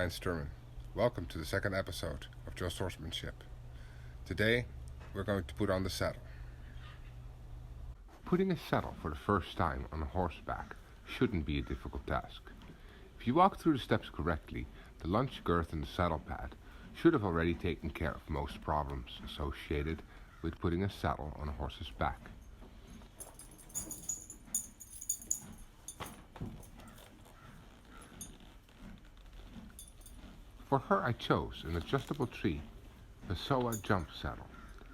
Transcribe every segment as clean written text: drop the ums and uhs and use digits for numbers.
Martijn Stuurman. Welcome to the second episode of Just Horsemanship. Today, we're going to put on the saddle. Putting a saddle for the first time on a horseback shouldn't be a difficult task. If you walk through the steps correctly, the lunge girth and the saddle pad should have already taken care of most problems associated with putting a saddle on a horse's back. For her I chose an adjustable tree Passoa jump saddle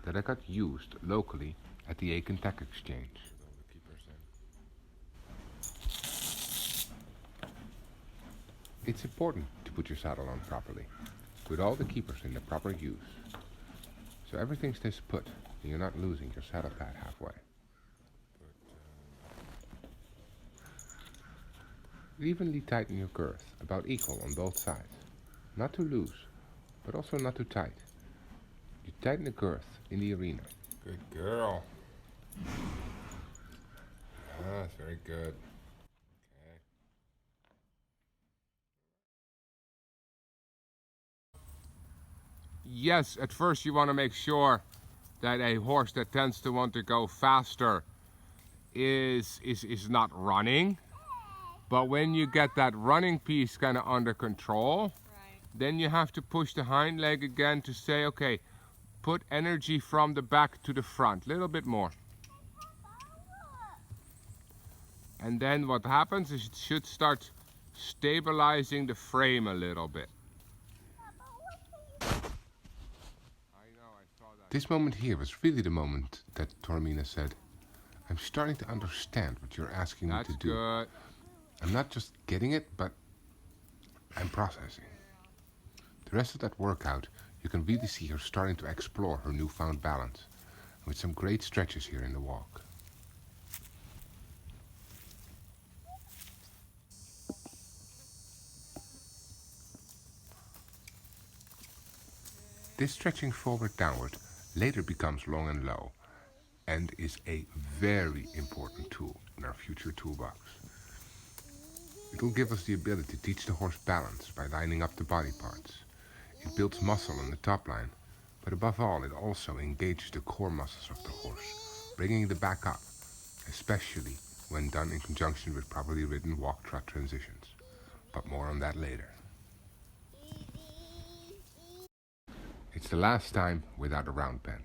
that I got used locally at the Aiken Tech Exchange. It's important to put your saddle on properly, with all the keepers in the proper use, so everything stays put and you're not losing your saddle pad halfway. Evenly tighten your girth, about equal on both sides. Not too loose, but also not too tight. You tighten the girth in the arena. Good girl. That's very good. Okay. Yes, at first you want to make sure that a horse that tends to want to go faster is not running. But when you get that running piece kind of under control, then you have to push the hind leg again to say, okay, put energy from the back to the front, a little bit more. And then what happens is it should start stabilizing the frame a little bit. This moment here was really the moment that Taormina said, I'm starting to understand what you're asking me to do. Good. I'm not just getting it, but I'm processing. The rest of that workout, you can really see her starting to explore her newfound balance, with some great stretches here in the walk. This stretching forward-downward later becomes long and low, and is a very important tool in our future toolbox. It will give us the ability to teach the horse balance by lining up the body parts. It builds muscle in the top line, but above all it also engages the core muscles of the horse, bringing the back up, especially when done in conjunction with properly ridden walk-trot transitions. But more on that later. It's the last time without a round pen.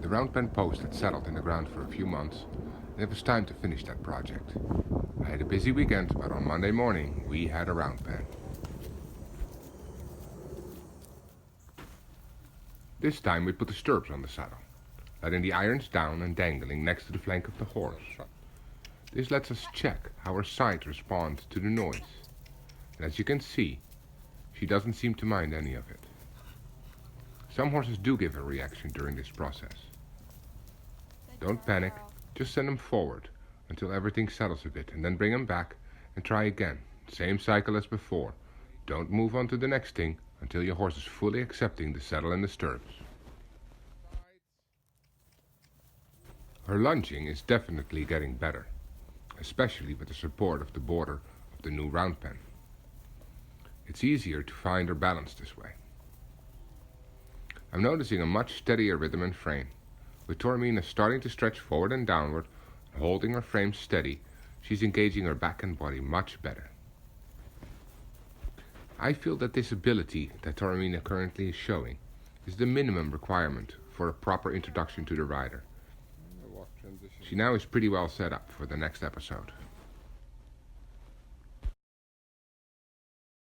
The round pen post had settled in the ground for a few months, and it was time to finish that project. I had a busy weekend, but on Monday morning we had a round pen. This time we put the stirrups on the saddle, letting the irons down and dangling next to the flank of the horse. This lets us check how her side responds to the noise. And as you can see, she doesn't seem to mind any of it. Some horses do give a reaction during this process. Don't panic, just send them forward until everything settles a bit and then bring them back and try again. Same cycle as before. Don't move on to the next thing until your horse is fully accepting the saddle and the stirrups. Her lunging is definitely getting better, especially with the support of the border of the new round pen. It's easier to find her balance this way. I'm noticing a much steadier rhythm and frame. With Taormina starting to stretch forward and downward, and holding her frame steady, she's engaging her back and body much better. I feel that this ability that Taormina currently is showing is the minimum requirement for a proper introduction to the rider. She now is pretty well set up for the next episode.